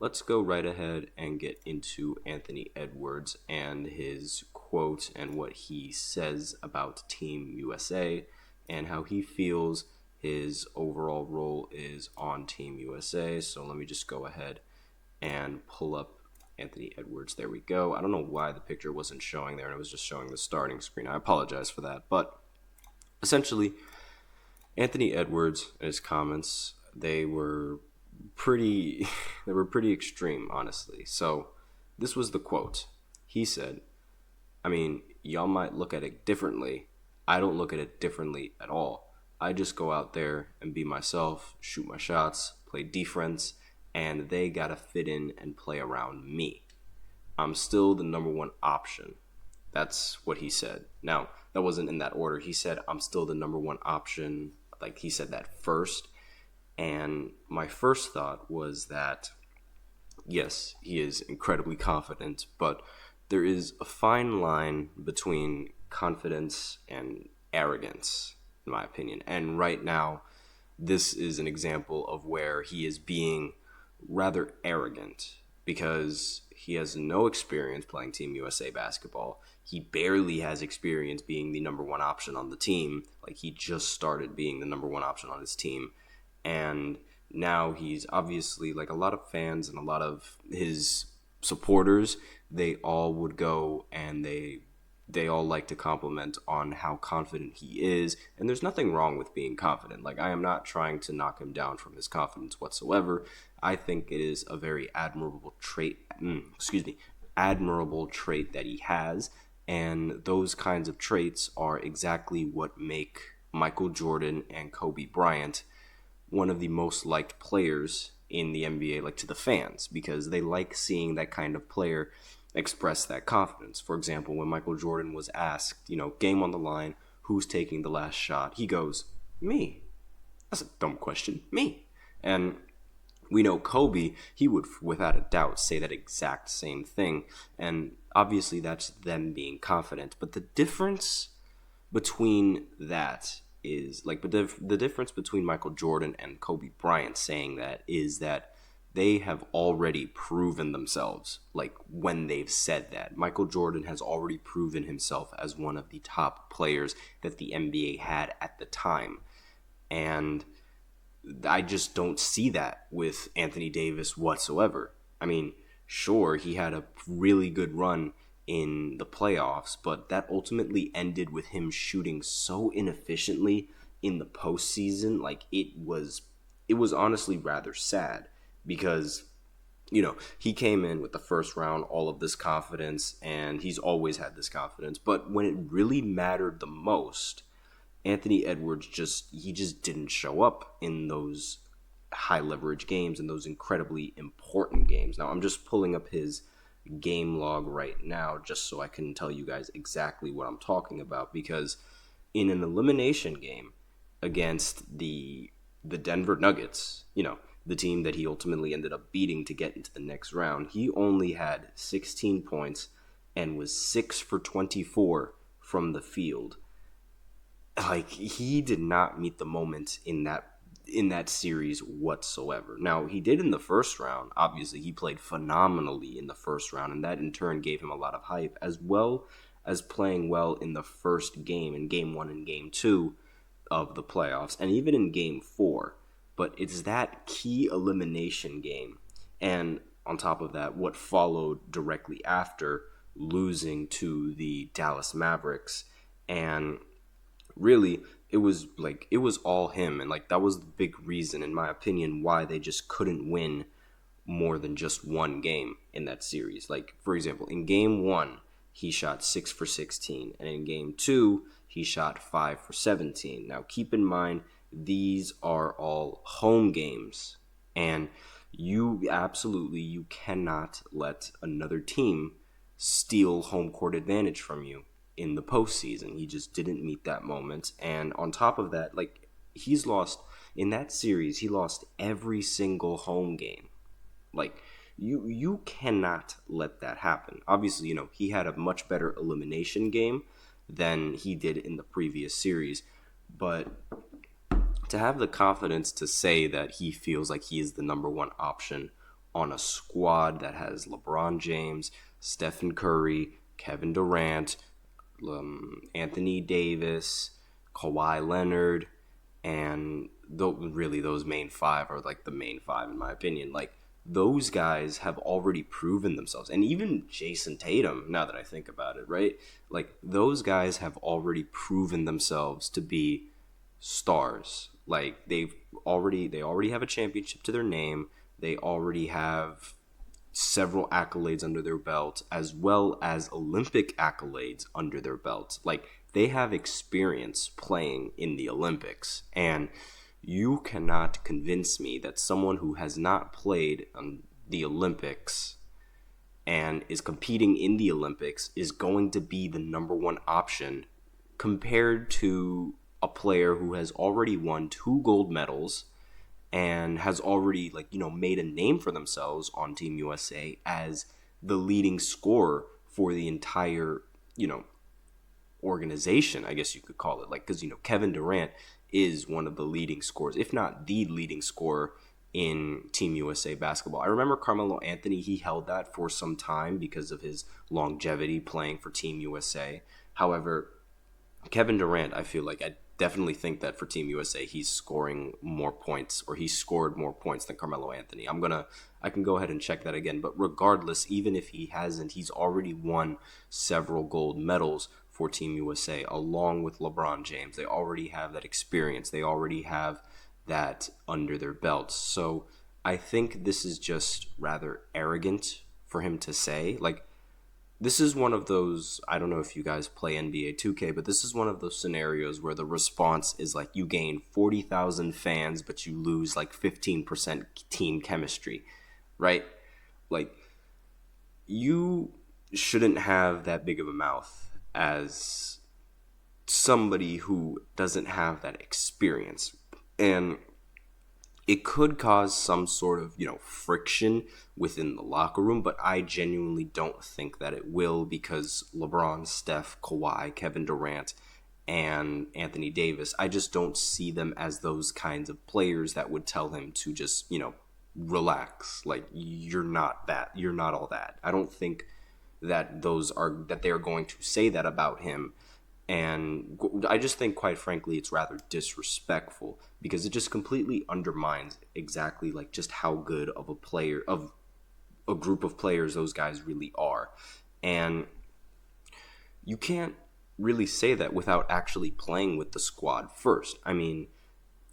let's go right ahead and get into Anthony Edwards and his quote and what he says about Team USA and how he feels his overall role is on Team USA. So let me just go ahead and pull up Anthony Edwards. There we go. I don't know why the picture wasn't showing there and it was just showing the starting screen. I apologize for that. But essentially, Anthony Edwards, his comments, they were pretty extreme, honestly. So this was the quote. He said, y'all might look at it differently. I don't look at it differently at all. I just go out there and be myself, shoot my shots, play defense, and they gotta fit in and play around me. I'm still the number one option. That's what he said. Now, that wasn't in that order. He said, I'm still the number one option. Like, he said that first. And my first thought was that, yes, he is incredibly confident, but there is a fine line between confidence and arrogance, in my opinion. And right now, this is an example of where he is being rather arrogant because he has no experience playing Team USA basketball. He barely has experience being the number one option on the team. Like, he just started being the number one option on his team. And now he's obviously, like, a lot of fans and a lot of his supporters, they all would go and they all like to compliment on how confident he is. And there's nothing wrong with being confident. Like, I am not trying to knock him down from his confidence whatsoever. I think it is a very admirable trait that he has. And those kinds of traits are exactly what make Michael Jordan and Kobe Bryant one of the most liked players in the NBA, like, to the fans, because they like seeing that kind of player express that confidence. For example, when Michael Jordan was asked, game on the line, who's taking the last shot, he goes, me. That's a dumb question. Me. And we know Kobe, he would without a doubt say that exact same thing. And obviously that's them being confident. But the difference between that is, like, the difference between Michael Jordan and Kobe Bryant saying that is that they have already proven themselves, like, when they've said that. Michael Jordan has already proven himself as one of the top players that the NBA had at the time. And I just don't see that with Anthony Davis whatsoever. Sure, he had a really good run in the playoffs, but that ultimately ended with him shooting so inefficiently in the postseason. Like, it was honestly rather sad because, he came in with the first round, all of this confidence, and he's always had this confidence. But when it really mattered the most, Anthony Edwards just didn't show up in those high leverage games and those incredibly important games. Now, I'm just pulling up his game log right now just so I can tell you guys exactly what I'm talking about, because in an elimination game against the Denver Nuggets, the team that he ultimately ended up beating to get into the next round, he only had 16 points and was 6 for 24 from the field. Like, he did not meet the moment in that series whatsoever. Now, he did in the first round. Obviously, he played phenomenally in the first round, and that in turn gave him a lot of hype, as well as playing well in the first game, in Game 1 and Game 2 of the playoffs, and even in Game 4. But it's that key elimination game, and on top of that, what followed directly after, losing to the Dallas Mavericks, and really, it was all him. And, like, that was the big reason, in my opinion, why they just couldn't win more than just one game in that series. Like, for example, in Game 1, he shot 6 for 16. And in Game 2, he shot 5 for 17. Now, keep in mind, these are all home games. And you cannot let another team steal home court advantage from you in the postseason. He just didn't meet that moment. And on top of that, like, he's lost in that series, he lost every single home game. Like, you cannot let that happen. Obviously, he had a much better elimination game than he did in the previous series, but to have the confidence to say that he feels like he is the number one option on a squad that has LeBron James, Stephen Curry, Kevin Durant, Anthony Davis, Kawhi Leonard, and really those main five are like the main five in my opinion. Like, those guys have already proven themselves. And even Jason Tatum, now that I think about it, right? Like, those guys have already proven themselves to be stars. Like, they already have a championship to their name. They already have several accolades under their belt, as well as Olympic accolades under their belt. Like, they have experience playing in the Olympics. And you cannot convince me that someone who has not played on the Olympics and is competing in the Olympics is going to be the number one option compared to a player who has already won 2 gold medals and has already, like, made a name for themselves on Team USA as the leading scorer for the entire, organization, I guess you could call it. Like, because, Kevin Durant is one of the leading scorers, if not the leading scorer in Team USA basketball. I remember Carmelo Anthony, he held that for some time because of his longevity playing for Team USA. However, Kevin Durant, I feel like, I definitely think that for Team USA, he's scoring more points, or he scored more points than Carmelo Anthony. I can go ahead and check that again. But regardless, even if he hasn't, he's already won several gold medals for Team USA, along with LeBron James. They already have that experience. They already have that under their belts. So I think this is just rather arrogant for him to say. Like, this is one of those, I don't know if you guys play NBA 2K, but this is one of those scenarios where the response is like you gain 40,000 fans, but you lose like 15% team chemistry, right? Like, you shouldn't have that big of a mouth as somebody who doesn't have that experience. And it could cause some sort of, friction within the locker room, but I genuinely don't think that it will, because LeBron, Steph, Kawhi, Kevin Durant, and Anthony Davis, I just don't see them as those kinds of players that would tell him to just, relax. Like, you're not that. You're not all that. I don't think that they are going to say that about him. And I just think, quite frankly, it's rather disrespectful, because it just completely undermines exactly like just how good of a player, of a group of players those guys really are. And you can't really say that without actually playing with the squad first. I mean,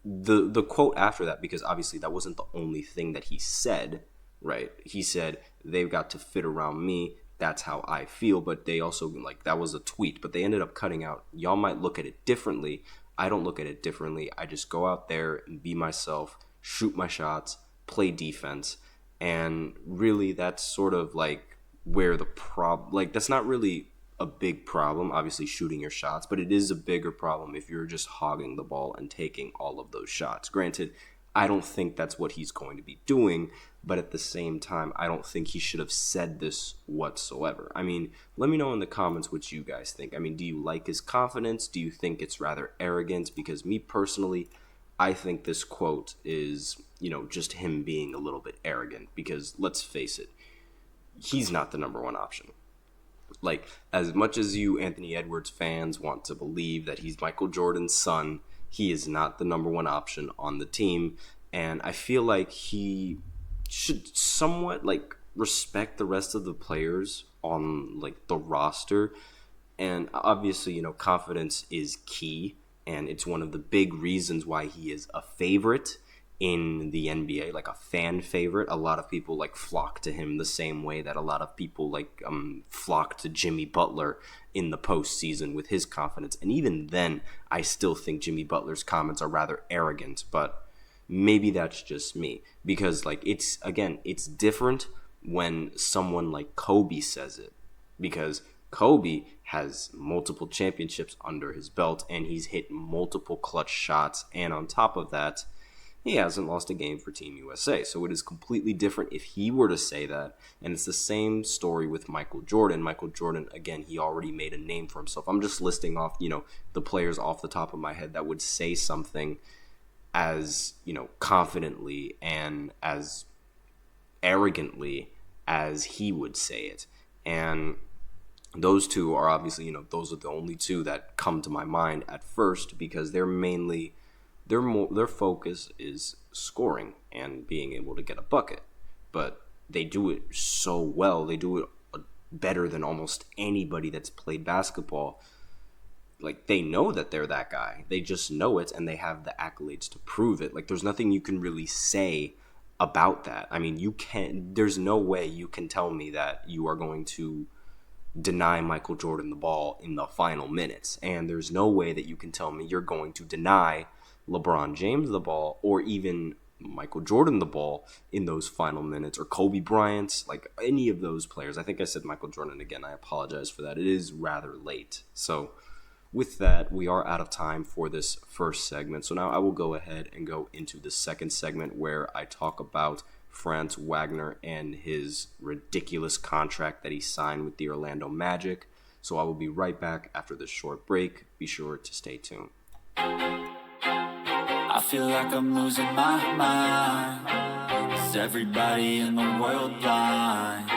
the quote after that, because obviously that wasn't the only thing that he said, right? He said, they've got to fit around me. That's how I feel. But they also, like, that was a tweet, but they ended up cutting out, y'all might look at it differently. I don't look at it differently. I just go out there and be myself, shoot my shots, play defense. And really, that's sort of like where the problem, like, that's not really a big problem, obviously, shooting your shots, but it is a bigger problem if you're just hogging the ball and taking all of those shots. Granted, I don't think that's what he's going to be doing, but at the same time, I don't think he should have said this whatsoever. I mean, let me know in the comments what you guys think. I mean, do you like his confidence? Do you think it's rather arrogant? Because me personally, I think this quote is, just him being a little bit arrogant, because let's face it, he's not the number one option. Like, as much as you Anthony Edwards fans want to believe that he's Michael Jordan's son, he is not the number one option on the team. And I feel like he should somewhat, like, respect the rest of the players on, like, the roster. And obviously, confidence is key, and it's one of the big reasons why he is a favorite in the NBA, like a fan favorite. A lot of people, like, flock to him the same way that a lot of people, like, flock to Jimmy Butler in the postseason with his confidence. And even then, I still think Jimmy Butler's comments are rather arrogant, but maybe that's just me, because, like, it's different when someone like Kobe says it, because Kobe has multiple championships under his belt, and he's hit multiple clutch shots, and on top of that, he hasn't lost a game for Team USA. So it is completely different if he were to say that. And it's the same story with Michael Jordan. Michael Jordan, again, he already made a name for himself. I'm just listing off, the players off the top of my head that would say something as, confidently and as arrogantly as he would say it. And those two are obviously, those are the only two that come to my mind at first, because they're mainly, their focus is scoring and being able to get a bucket. But they do it so well. They do it better than almost anybody that's played basketball. Like, they know that they're that guy. They just know it, and they have the accolades to prove it. Like, there's nothing you can really say about that. I mean, there's no way you can tell me that you are going to deny Michael Jordan the ball in the final minutes. And there's no way that you can tell me you're going to deny LeBron James the ball, or even Michael Jordan the ball in those final minutes, or Kobe Bryant, like any of those players. I think I said Michael Jordan again. I apologize for that. It is rather late. So with that, we are out of time for this first segment. So now I will go ahead and go into the second segment, where I talk about Franz Wagner and his ridiculous contract that he signed with the Orlando Magic. So I will be right back after this short break. Be sure to stay tuned. I feel like I'm losing my mind. Is everybody in the world blind?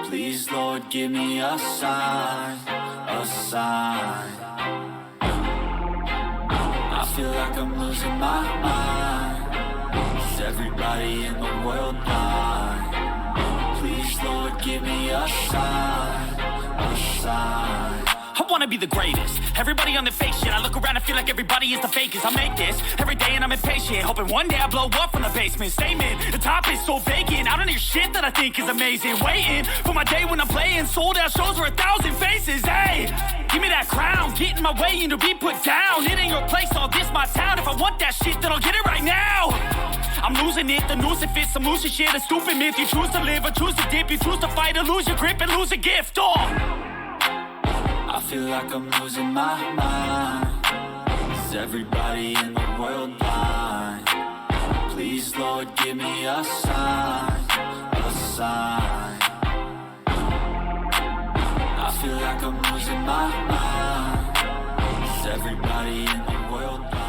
Please, Lord, give me a sign, a sign. I feel like I'm losing my mind. Is everybody in the world blind? Please, Lord, give me a sign, a sign. I wanna be the greatest. Everybody on the fake shit. I look around and feel like everybody is the fakest. I make this every day and I'm impatient, hoping one day I blow up from the basement. Statement, the top is so vacant. I don't hear shit that I think is amazing. Waiting for my day when I'm playing sold out shows for 1,000 faces. Hey, give me that crown. Get in my way and to be put down. It ain't your place, all this my town. If I want that shit, then I'll get it right now. I'm losing it, the noose it fits. I'm losing shit, a stupid myth. You choose to live or choose to dip. You choose to fight or lose your grip and lose a gift. I feel like I'm losing my mind. Is everybody in the world blind? Please, Lord, give me a sign, a sign. I feel like I'm losing my mind. Is everybody in the world blind?